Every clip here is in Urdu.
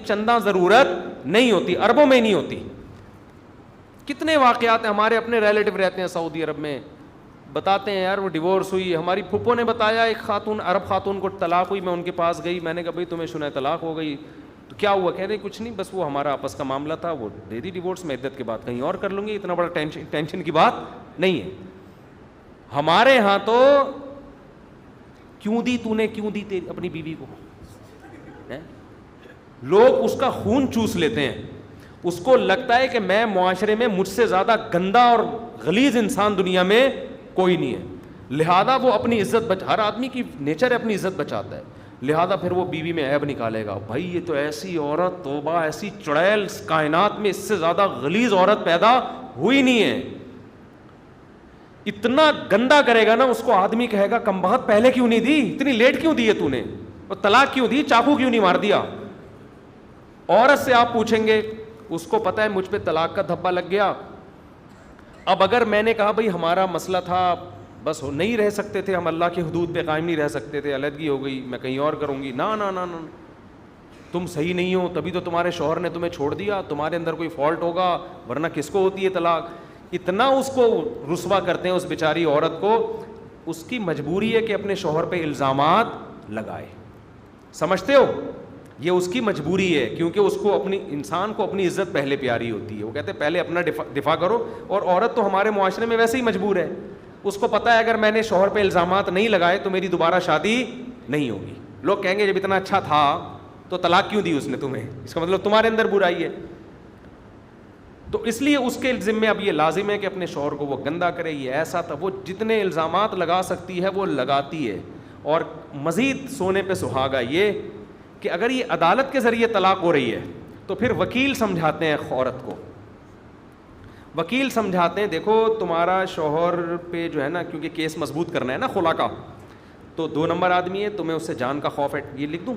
چندہ ضرورت نہیں ہوتی, اربوں میں نہیں ہوتی. کتنے واقعات ہیں, ہمارے اپنے ریلیٹو رہتے ہیں سعودی عرب میں, بتاتے ہیں یار وہ ڈیورس ہوئی, ہماری پھپھو نے بتایا ایک خاتون, عرب خاتون کو طلاق ہوئی, میں ان کے پاس گئی, میں نے کہا بھائی تمہیں سنا ہے طلاق ہو گئی, تو کیا ہوا؟ کہہ رہے کچھ نہیں, بس وہ ہمارا آپس کا معاملہ تھا, وہ دے دی ڈیورس, میں عدت کے بعد کہیں اور کر لوں گی, اتنا بڑا ٹینشن کی بات نہیں ہے. ہمارے ہاں تو کیوں دی تو نے, کیوں دی اپنی بیوی کو, لوگ اس کا خون چوس لیتے ہیں, اس کو لگتا ہے کہ میں معاشرے میں مجھ سے زیادہ گندا اور غلیظ انسان دنیا میں کوئی نہیں ہے, لہذا وہ اپنی عزت ہر آدمی کی نیچر ہے اپنی عزت بچاتا ہے, لہذا پھر وہ بیوی میں عیب نکالے گا, بھائی یہ تو ایسی عورت, توبہ, ایسی چڑیل کائنات میں اس سے زیادہ غلیظ عورت پیدا ہوئی نہیں ہے. اتنا گندا کرے گا نا اس کو, آدمی کہے گا کم بخت پہلے کیوں نہیں دی, اتنی لیٹ کیوں دی ہے تو نے, اور طلاق کیوں دی, چاقو کیوں نہیں مار دیا. عورت سے آپ پوچھیں گے, اس کو پتا ہے مجھ پہ طلاق کا دھبا لگ گیا, اب اگر میں نے کہا بھائی ہمارا مسئلہ تھا, بس نہیں رہ سکتے تھے ہم, اللہ کی حدود پہ قائم نہیں رہ سکتے تھے, علیحدگی ہو گئی, میں کہیں اور کروں گی, نا نا نا نا, تم صحیح نہیں ہو تبھی تو تمہارے شوہر نے تمہیں چھوڑ دیا, تمہارے اندر کوئی فالٹ ہوگا, ورنہ کس کو ہوتی ہے طلاق. اتنا اس کو رسوا کرتے ہیں اس بیچاری عورت کو, اس کی مجبوری ہے کہ اپنے شوہر پہ الزامات لگائے. سمجھتے ہو, یہ اس کی مجبوری ہے, کیونکہ اس کو اپنی, انسان کو اپنی عزت پہلے پیاری ہوتی ہے. وہ کہتے ہیں پہلے اپنا دفاع کرو, اور عورت تو ہمارے معاشرے میں ویسے ہی مجبور ہے, اس کو پتا ہے اگر میں نے شوہر پہ الزامات نہیں لگائے تو میری دوبارہ شادی نہیں ہوگی. لوگ کہیں گے جب اتنا اچھا تھا تو طلاق کیوں دی اس نے تمہیں, اس کا مطلب تمہارے اندر برائی ہے. تو اس لیے اس کے ذمے اب یہ لازم ہے کہ اپنے شوہر کو وہ گندا کرے, یہ ایسا تھا, وہ جتنے الزامات لگا سکتی ہے وہ لگاتی ہے. اور مزید سونے پہ سہاگا یہ کہ اگر یہ عدالت کے ذریعے طلاق ہو رہی ہے تو پھر وکیل سمجھاتے ہیں عورت کو, وکیل سمجھاتے ہیں دیکھو تمہارا شوہر پہ جو ہے نا, کیونکہ کیس مضبوط کرنا ہے نا خلا کا, تو 2 نمبر آدمی ہے, تمہیں اس سے جان کا خوف ہے, یہ لکھ دوں,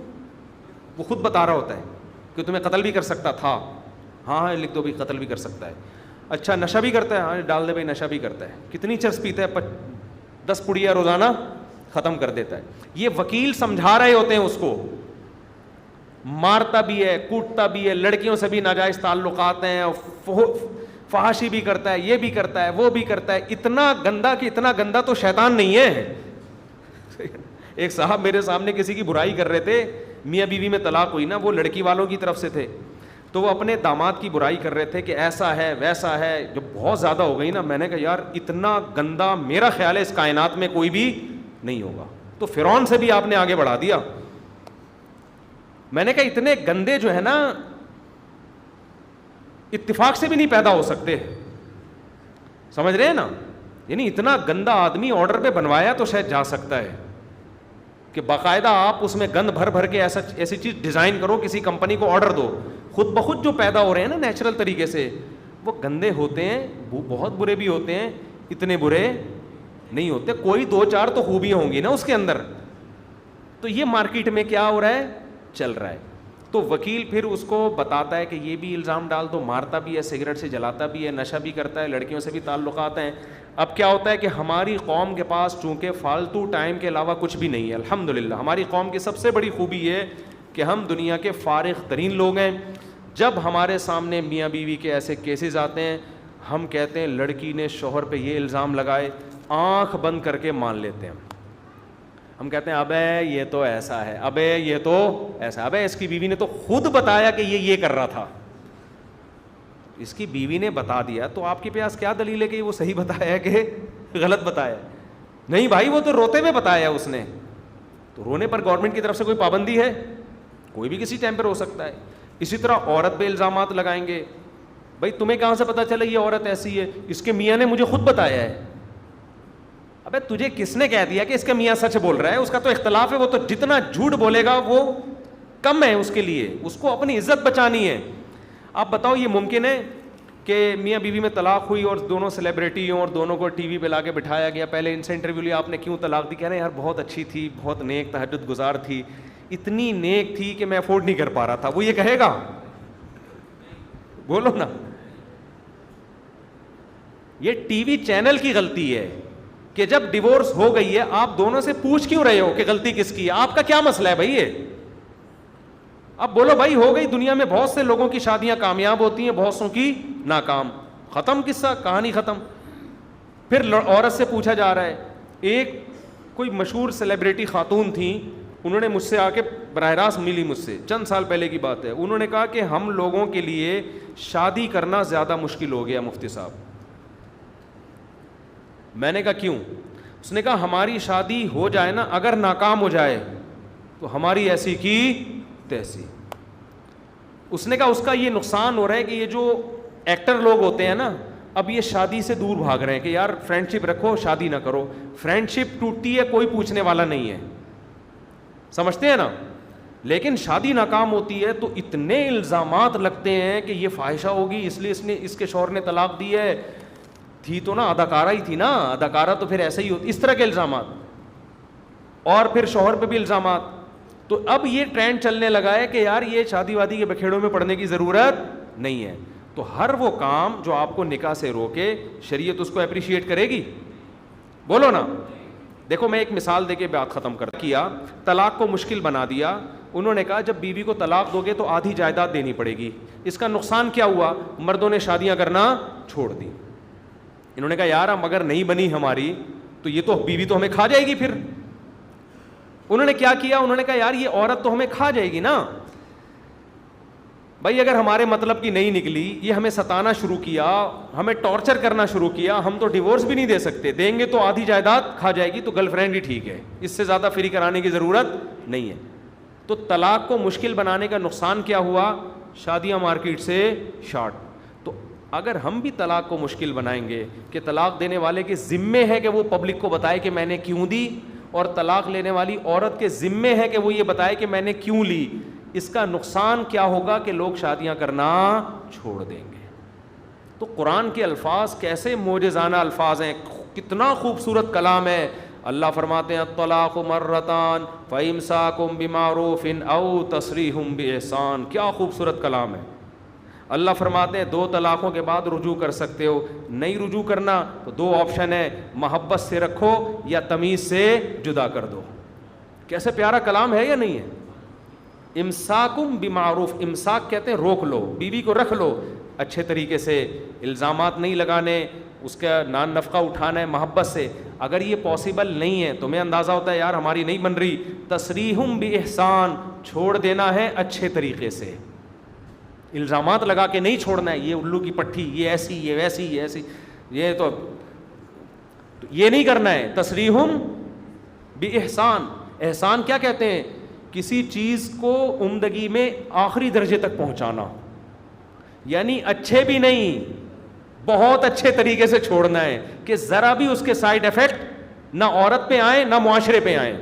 وہ خود بتا رہا ہوتا ہے کہ تمہیں قتل بھی کر سکتا تھا, ہاں لکھ دو بھی قتل بھی کر سکتا ہے. اچھا نشہ بھی کرتا ہے, ہاں ڈال دے بھائی نشہ بھی کرتا ہے, کتنی چرس پیتا ہے, 10 پڑیاں روزانہ ختم کر دیتا ہے. یہ وکیل سمجھا رہے ہوتے ہیں اس کو, مارتا بھی ہے, کوٹتا بھی ہے, لڑکیوں سے بھی ناجائز تعلقات ہیں, فحاشی بھی کرتا ہے, یہ بھی کرتا ہے, وہ بھی کرتا ہے, اتنا گندا کہ اتنا گندا تو شیطان نہیں ہے. ایک صاحب میرے سامنے کسی کی برائی کر رہے تھے, میاں بیوی میں طلاق ہوئی نا, وہ لڑکی والوں کی طرف سے تھے, تو وہ اپنے داماد کی برائی کر رہے تھے کہ ایسا ہے ویسا ہے, جو بہت زیادہ ہو گئی نا. میں نے کہا یار اتنا گندا میرا خیال ہے اس کائنات میں کوئی بھی نہیں ہوگا, تو فرعون سے بھی آپ نے آگے بڑھا دیا. میں نے کہا اتنے گندے جو ہے نا اتفاق سے بھی نہیں پیدا ہو سکتے, سمجھ رہے ہیں نا, یعنی اتنا گندا آدمی آرڈر پہ بنوایا تو شاید جا سکتا ہے کہ باقاعدہ آپ اس میں گند بھر بھر کے ایسی چیز ڈیزائن کرو, کسی کمپنی کو آرڈر دو, خود بخود جو پیدا ہو رہے ہیں نا نیچرل طریقے سے, وہ گندے ہوتے ہیں, بہت برے بھی ہوتے ہیں, اتنے برے نہیں ہوتے, کوئی 2-4 تو خوبیاں ہوں گی نا اس کے اندر. تو یہ مارکیٹ میں کیا ہو رہا ہے, چل رہا ہے. تو وکیل پھر اس کو بتاتا ہے کہ یہ بھی الزام ڈال دو, مارتا بھی ہے, سگریٹ سے جلاتا بھی ہے, نشہ بھی کرتا ہے, لڑکیوں سے بھی تعلقات ہیں. اب کیا ہوتا ہے کہ ہماری قوم کے پاس چونکہ فالتو ٹائم کے علاوہ کچھ بھی نہیں ہے, الحمدللہ ہماری قوم کی سب سے بڑی خوبی یہ کہ ہم دنیا کے فارغ ترین لوگ ہیں. جب ہمارے سامنے میاں بیوی کے ایسے کیسز آتے ہیں, ہم کہتے ہیں لڑکی نے شوہر پہ یہ الزام لگائے, آنکھ بند کر کے مان لیتے ہیں. ہم کہتے ہیں ابے یہ تو ایسا ہے, ابے یہ تو ایسا, ابے اس کی بیوی نے تو خود بتایا کہ یہ کر رہا تھا, اس کی بیوی نے بتا دیا, تو آپ کے پاس کیا دلیل ہے کہ وہ صحیح بتایا ہے کہ غلط بتایا؟ نہیں بھائی, وہ تو روتے ہوئے بتایا اس نے. تو رونے پر گورنمنٹ کی طرف سے کوئی پابندی ہے؟ کوئی بھی کسی ٹائم پر ہو سکتا ہے. اسی طرح عورت پہ الزامات لگائیں گے, بھائی تمہیں کہاں سے پتا چلا یہ عورت ایسی ہے, اس کے میاں نے مجھے خود بتایا ہے. ابے تجھے کس نے کہہ دیا کہ اس کا میاں سچ بول رہا ہے؟ اس کا تو اختلاف ہے, وہ تو جتنا جھوٹ بولے گا وہ کم ہے اس کے لیے, اس کو اپنی عزت بچانی ہے. آپ بتاؤ یہ ممکن ہے کہ میاں بیوی میں طلاق ہوئی اور دونوں سیلیبریٹی ہوں اور دونوں کو ٹی وی پہ لا کے بٹھایا گیا, پہلے ان سے انٹرویو لیا, آپ نے کیوں طلاق دی؟ کہہ رہے ہیں یار بہت اچھی تھی, بہت نیک تہجد گزار تھی, اتنی نیک تھی کہ میں افورڈ نہیں کر پا رہا تھا. وہ یہ کہے گا؟ بولو نا. یہ ٹی وی چینل کی غلطی ہے کہ جب ڈیورس ہو گئی ہے آپ دونوں سے پوچھ کیوں رہے ہو کہ غلطی کس کی ہے؟ آپ کا کیا مسئلہ ہے بھائی؟ اب بولو بھائی ہو گئی, دنیا میں بہت سے لوگوں کی شادیاں کامیاب ہوتی ہیں, بہت سوں کی ناکام, ختم قصہ, کہانی ختم. پھر عورت سے پوچھا جا رہا ہے, ایک کوئی مشہور سیلیبریٹی خاتون تھیں, انہوں نے مجھ سے آ کے براہ راست ملی مجھ سے, چند سال پہلے کی بات ہے. انہوں نے کہا کہ ہم لوگوں کے لیے شادی کرنا زیادہ مشکل ہو گیا مفتی صاحب. میں نے کہا کیوں؟ اس نے کہا ہماری شادی ہو جائے نا, اگر ناکام ہو جائے تو ہماری ایسی کی تیسی. اس نے کہا اس کا یہ نقصان ہو رہا ہے کہ یہ جو ایکٹر لوگ ہوتے ہیں نا, اب یہ شادی سے دور بھاگ رہے ہیں کہ یار فرینڈ شپ رکھو, شادی نہ کرو. فرینڈ شپ ٹوٹتی ہے, کوئی پوچھنے والا نہیں ہے, سمجھتے ہیں نا. لیکن شادی ناکام ہوتی ہے تو اتنے الزامات لگتے ہیں کہ یہ فاحشہ ہوگی, اس لیے اس کے شوہر نے طلاق دی ہے, تھی تو نا اداکارہ ہی تھی نا, اداکارہ تو پھر ایسے ہی ہوتی, اس طرح کے الزامات. اور پھر شوہر پہ بھی الزامات. تو اب یہ ٹرینڈ چلنے لگا ہے کہ یار یہ شادی وادی کے بکھیڑوں میں پڑنے کی ضرورت نہیں ہے. تو ہر وہ کام جو آپ کو نکاح سے روکے, شریعت اس کو اپریشیٹ کرے گی؟ بولو نا. دیکھو میں ایک مثال دے کے بات ختم کیا. طلاق کو مشکل بنا دیا. انہوں نے کہا جب بیوی کو طلاق دو گے تو آدھی جائیداد دینی پڑے گی. اس کا نقصان کیا ہوا؟ مردوں نے شادیاں کرنا چھوڑ دی. انہوں نے کہا یار ہم اگر نہیں بنی ہماری تو یہ تو بیوی تو ہمیں کھا جائے گی. پھر انہوں نے کیا کیا؟ انہوں نے کہا یار یہ عورت تو ہمیں کھا جائے گی نا بھائی, اگر ہمارے مطلب کی نہیں نکلی, یہ ہمیں ستانا شروع کیا, ہمیں ٹارچر کرنا شروع کیا, ہم تو ڈیورس بھی نہیں دے سکتے, دیں گے تو آدھی جائیداد کھا جائے گی, تو گرل فرینڈ ہی ٹھیک ہے, اس سے زیادہ فری کرانے کی ضرورت نہیں ہے. تو طلاق کو مشکل بنانے کا نقصان کیا ہوا؟ شادیاں مارکیٹ سے شارٹ. تو اگر ہم بھی طلاق کو مشکل بنائیں گے کہ طلاق دینے والے کے ذمے ہے کہ وہ پبلک کو بتائے کہ میں نے کیوں دی, اور طلاق لینے والی عورت کے ذمے ہے کہ وہ یہ بتائے کہ میں نے کیوں لی, اس کا نقصان کیا ہوگا کہ لوگ شادیاں کرنا چھوڑ دیں گے. تو قرآن کے الفاظ کیسے معجزانہ الفاظ ہیں, کتنا خوبصورت کلام ہے. اللہ فرماتے ہیں الطلاق مرتان فامساکم بمعروف او تسریح باحسان. کیا خوبصورت کلام ہے. اللہ فرماتے ہیں 2 طلاقوں کے بعد رجوع کر سکتے ہو, نہیں رجوع کرنا تو 2 آپشن ہے, محبت سے رکھو یا تمیز سے جدا کر دو. کیسے پیارا کلام ہے یا نہیں ہے. امساکم بمعروف, امساک کہتے ہیں روک لو, بیوی کو رکھ لو اچھے طریقے سے, الزامات نہیں لگانے, اس کا نان نفقہ اٹھانا ہے محبت سے. اگر یہ پاسبل نہیں ہے, تمہیں اندازہ ہوتا ہے یار ہماری نہیں بن رہی, تسریحم باحسان, چھوڑ دینا ہے اچھے طریقے سے, الزامات لگا کے نہیں چھوڑنا ہے, یہ الو کی پٹھی, یہ ایسی, یہ ویسی, یہ ایسی, یہ تو یہ نہیں کرنا ہے. تسریحم باحسان, احسان کیا کہتے ہیں؟ کسی چیز کو عمدگی میں آخری درجے تک پہنچانا, یعنی اچھے بھی نہیں بہت اچھے طریقے سے چھوڑنا ہے کہ ذرا بھی اس کے سائیڈ ایفیکٹ نہ عورت پہ آئیں نہ معاشرے پہ آئیں.